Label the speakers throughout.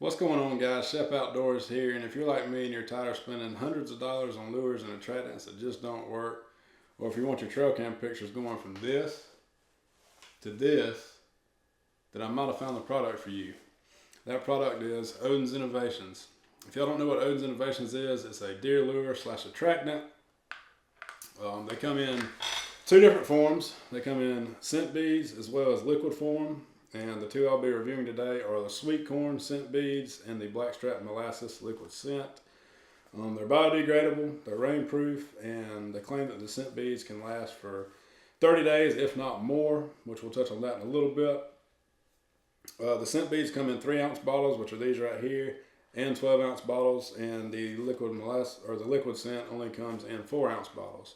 Speaker 1: What's going on, guys? Chef Outdoors here, and if you're like me and you're tired of spending hundreds of dollars on lures and attractants that just don't work, or if you want your trail cam pictures going from this to this, then I might have found the product for you. That product is Odin's Innovations. If y'all don't know what Odin's Innovations is, it's a deer lure slash attractant. They come in two different forms. They come in scent beads as well as liquid form. And the two I'll be reviewing today are the sweet corn scent beads and the Blackstrap Molasses liquid scent. They're biodegradable, they're rainproof, and they claim that the scent beads can last for 30 days, if not more, which we'll touch on that in a little bit. The scent beads come in 3-ounce bottles, which are these right here, and 12-ounce bottles, and the liquid molasses or the liquid scent only comes in 4-ounce bottles.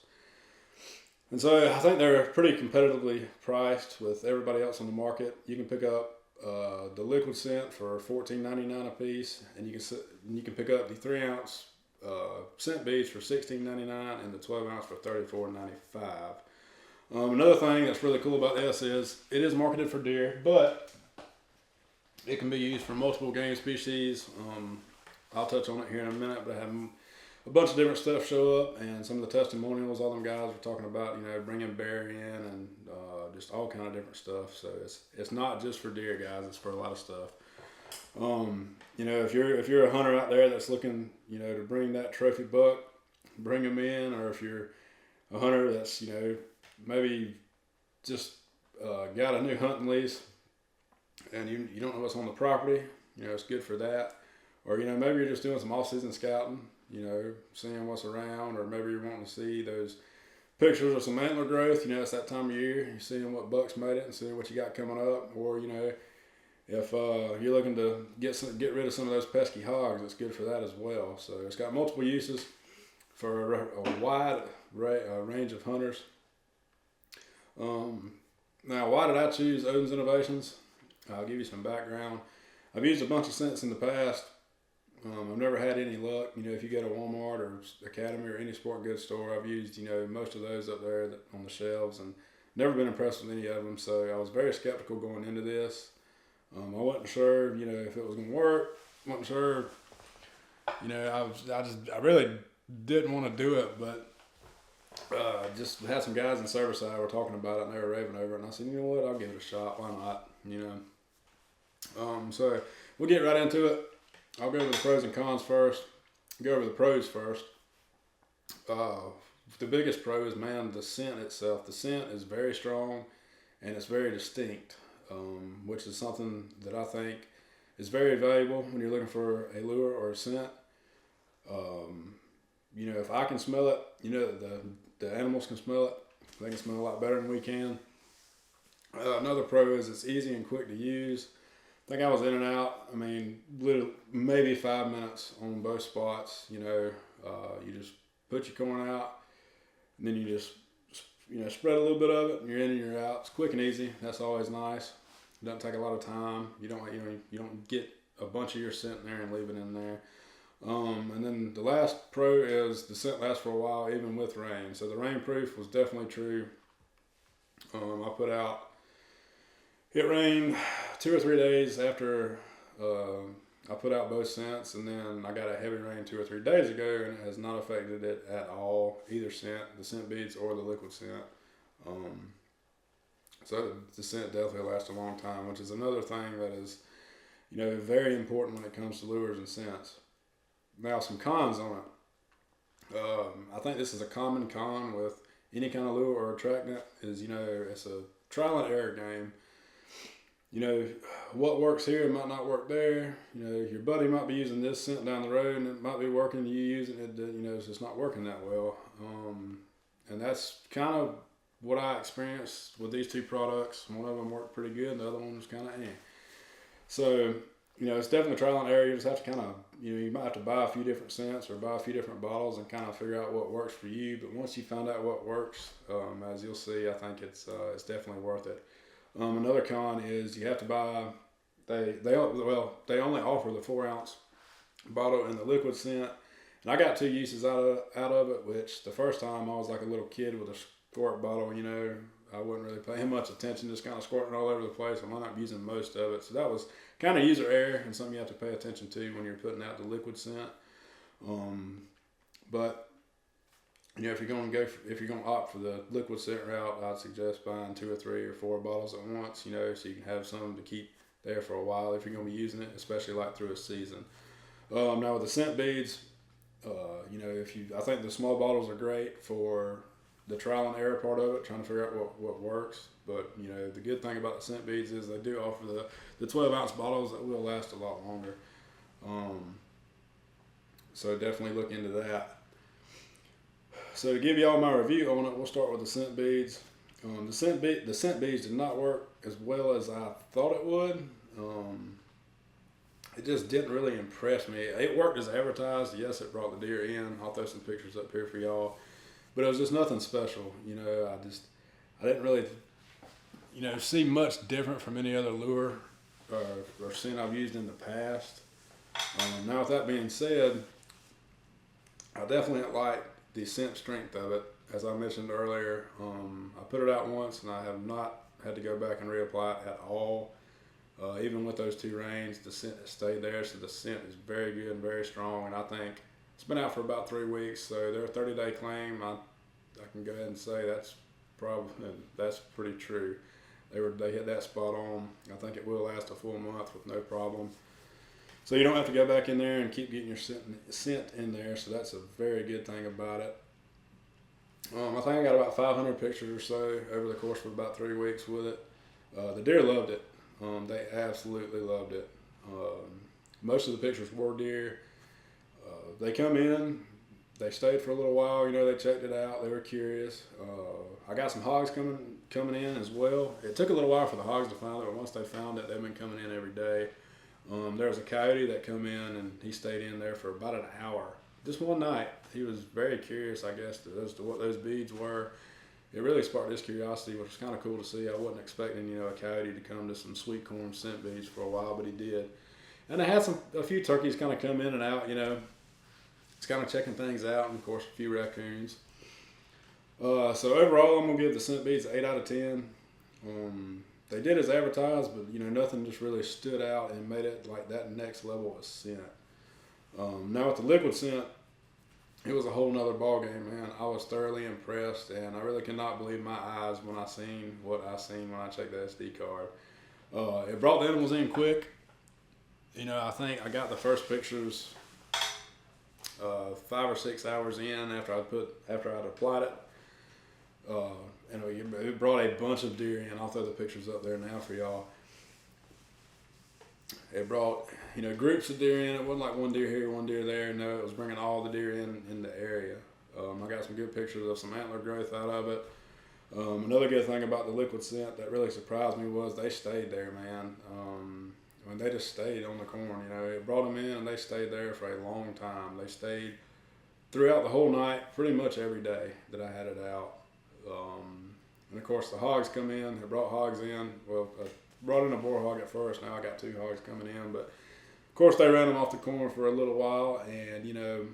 Speaker 1: And so I think they're pretty competitively priced with everybody else on the market. You can pick up the liquid scent for $14.99 a piece, and you can pick up the 3-ounce scent beads for $16.99 and the 12-ounce for $34.95. Another thing that's really cool about this is it is marketed for deer, but it can be used for multiple game species. I'll touch on it here in a minute, but I have a bunch of different stuff show up, and some of the testimonials, all them guys were talking about, bringing bear in and just all kind of different stuff. So it's not just for deer, guys. It's for a lot of stuff. If you're a hunter out there that's looking, to bring that trophy buck, bring them in, or if you're a hunter that's, maybe just got a new hunting lease and you don't know what's on the property, it's good for that. Or, maybe you're just doing some off-season scouting, seeing what's around, or maybe you're wanting to see those pictures of some antler growth. It's that time of year. You're seeing what bucks made it and seeing what you got coming up. Or, if you're looking to get rid of some of those pesky hogs, it's good for that as well. So it's got multiple uses for a wide range of hunters. Now, why did I choose Odin's Innovations? I'll give you some background. I've used a bunch of scents in the past. I've never had any luck. If you go to Walmart or Academy or any sport goods store, I've used, most of those up there on the shelves and never been impressed with any of them. So I was very skeptical going into this. I wasn't sure, if it was going to work. Wasn't sure, I really didn't want to do it, but just had some guys in Serviceside were talking about it and they were raving over it. And I said, you know what, I'll give it a shot. Why not? So we'll get right into it. I'll go over the pros and cons first. Go over the pros first. The biggest pro is, the scent itself. The scent is very strong and it's very distinct, which is something that I think is very valuable when you're looking for a lure or a scent. If I can smell it, the animals can smell it. They can smell a lot better than we can. Another pro is it's easy and quick to use. I think I was in and out. Literally maybe 5 minutes on both spots. You just put your corn out, and then you just, spread a little bit of it, and you're in and you're out. It's quick and easy. That's always nice. It doesn't take a lot of time. You don't get a bunch of your scent in there and leave it in there. And then the last pro is the scent lasts for a while, even with rain. So the rain proof was definitely true. It rained 2 or 3 days after I put out both scents, and then I got a heavy rain 2 or 3 days ago, and it has not affected it at all, either scent, the scent beads or the liquid scent. So the scent definitely lasts a long time, which is another thing that is, very important when it comes to lures and scents. Now, some cons on it. I think this is a common con with any kind of lure or attractant is, it's a trial and error game. What works here might not work there. Your buddy might be using this scent down the road and it might be working. You using it, it's just not working that well. And that's kind of what I experienced with these two products. One of them worked pretty good. The other one was kind of So, it's definitely trial and error. You just have to kind of, you might have to buy a few different scents or buy a few different bottles and kind of figure out what works for you. But once you find out what works, as you'll see, I think it's definitely worth it. Another con is you have to buy. They only offer the 4-ounce bottle and the liquid scent, and I got 2 uses out of it. Which the first time I was like a little kid with a squirt bottle. I wasn't really paying much attention, just kind of squirting all over the place. I wound up using most of it, so that was kind of user error and something you have to pay attention to when you're putting out the liquid scent. But you know, if you're going to opt for the liquid scent route, I'd suggest buying 2 or 3 or 4 bottles at once. You know, so you can have some to keep there for a while if you're going to be using it, especially like through a season. Now with the scent beads, you know, I think the small bottles are great for the trial and error part of it, trying to figure out what works. But you know, the good thing about the scent beads is they do offer the 12-ounce bottles that will last a lot longer. So definitely look into that. So to give y'all my review on it, we'll start with the scent beads. The scent beads did not work as well as I thought it would. It just didn't really impress me. It worked as advertised. Yes, it brought the deer in. I'll throw some pictures up here for y'all. But it was just nothing special. You know, I didn't really, you know, see much different from any other lure or scent I've used in the past. Now with that being said, I definitely like the scent strength of it. As I mentioned earlier, I put it out once and I have not had to go back and reapply it at all. Even with those 2 rains, the scent has stayed there, so the scent is very good and very strong. And I think it's been out for about 3 weeks, so their 30-day claim, I can go ahead and say that's pretty true. They hit that spot on. I think it will last a full month with no problem. So you don't have to go back in there and keep getting your scent in there, so that's a very good thing about it. I think I got about 500 pictures or so over the course of about 3 weeks with it. The deer loved it. They absolutely loved it. Most of the pictures were deer. They come in, they stayed for a little while, you know, they checked it out, they were curious. I got some hogs coming in as well. It took a little while for the hogs to find it, but once they found it, they've been coming in every day. There was a coyote that come in and he stayed in there for about an hour. Just one night. He was very curious, I guess, as to what those beads were. It really sparked his curiosity, which was kind of cool to see. I wasn't expecting, you know, a coyote to come to some sweet corn scent beads for a while, but he did. And I had a few turkeys kind of come in and out, you know. It's kind of checking things out, and of course a few raccoons. So overall, I'm gonna give the scent beads an 8 out of 10. They did as advertised, but you know, nothing just really stood out and made it like that next level of scent. Now with the liquid scent, it was a whole nother ball game, man. I was thoroughly impressed, and I really could not believe my eyes when I seen what I seen when I checked the SD card. It brought the animals in quick. You know, I think I got the first pictures 5 or 6 hours in after I'd applied it. And it brought a bunch of deer in. I'll throw the pictures up there now for y'all. It brought, you know, groups of deer in. It wasn't like one deer here, one deer there. No, it was bringing all the deer in the area. I got some good pictures of some antler growth out of it. Another good thing about the liquid scent that really surprised me was they stayed there, man. I mean, they just stayed on the corn. You know, it brought them in and they stayed there for a long time. They stayed throughout the whole night, pretty much every day that I had it out. And of course the hogs come in. They brought hogs in. Well, I brought in a boar hog at first. Now I got 2 hogs coming in, but of course they ran them off the corn for a little while, and you know,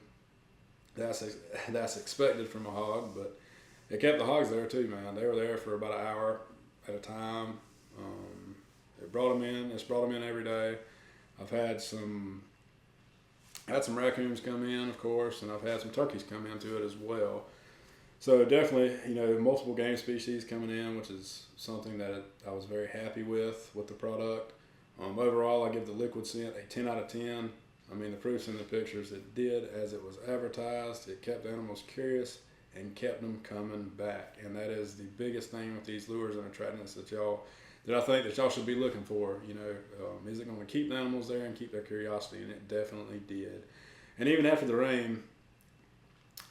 Speaker 1: that's expected from a hog, but it kept the hogs there too, man. They were there for about an hour at a time. It brought them in. It's brought them in every day. I've had some raccoons come in, of course, and I've had some turkeys come into it as well. So definitely, you know, multiple game species coming in, which is something that I was very happy with the product. Overall, I give the liquid scent a 10 out of 10. I mean, the proof's in the pictures. It did as it was advertised. It kept animals curious and kept them coming back. And that is the biggest thing with these lures and attractants that I think that y'all should be looking for. You know, is it going to keep the animals there and keep their curiosity? And it definitely did. And even after the rain,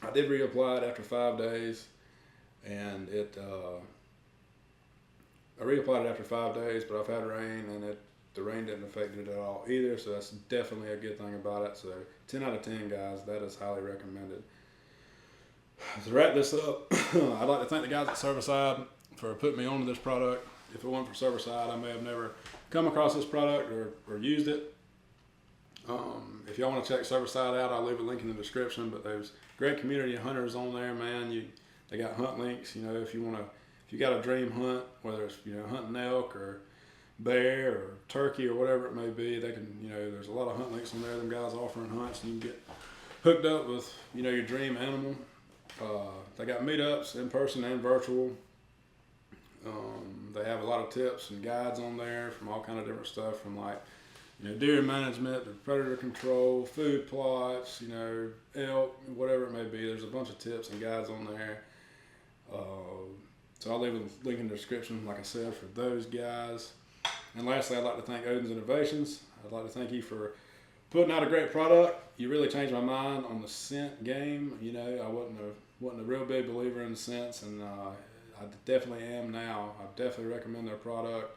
Speaker 1: I did reapply it after 5 days, and I reapplied it after 5 days, but I've had rain, and the rain didn't affect it at all either, so that's definitely a good thing about it. So 10 out of 10, guys, that is highly recommended. To wrap this up, I'd like to thank the guys at Servicide for putting me onto this product. If it wasn't for Servicide, I may have never come across this product or used it. If y'all want to check Servicide out, I'll leave a link in the description, but there's great community of hunters on there, man. They got hunt links, you know, if you got a dream hunt, whether it's, you know, hunting elk or bear or turkey or whatever it may be. They can, there's a lot of hunt links on there. Them guys offering hunts, and you can get hooked up with, your dream animal. They got meetups in person and virtual. They have a lot of tips and guides on there from all kind of different stuff, from like, deer management to predator control, food plots, elk, whatever it may be. There's a bunch of tips and guides on there. So I'll leave a link in the description, like I said, for those guys. And lastly, I'd like to thank Odin's Innovations. I'd like to thank you for putting out a great product. You really changed my mind on the scent game. I wasn't a real big believer in scents, and I definitely am now. I definitely recommend their product.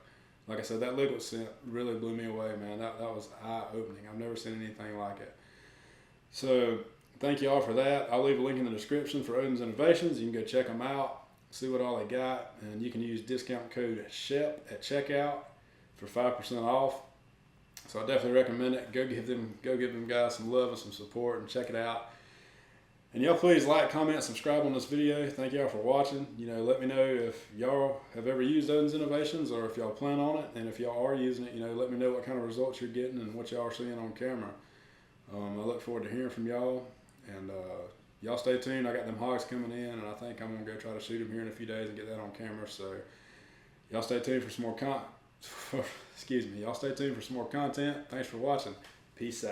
Speaker 1: Like I said, that liquid scent really blew me away, man. That was eye-opening. I've never seen anything like it. So thank you all for that. I'll leave a link in the description for Odin's Innovations. You can go check them out, see what all they got, and you can use discount code SHEP at checkout for 5% off. So I definitely recommend it. Go give them guys some love and some support, and check it out. And y'all please like, comment, subscribe on this video. Thank y'all for watching. Let me know if y'all have ever used Odin's Innovations, or if y'all plan on it. And if y'all are using it, let me know what kind of results you're getting and what y'all are seeing on camera. I look forward to hearing from y'all. And y'all stay tuned. I got them hogs coming in, and I think I'm going to go try to shoot them here in a few days and get that on camera. So y'all stay tuned for some more Y'all stay tuned for some more content. Thanks for watching. Peace out.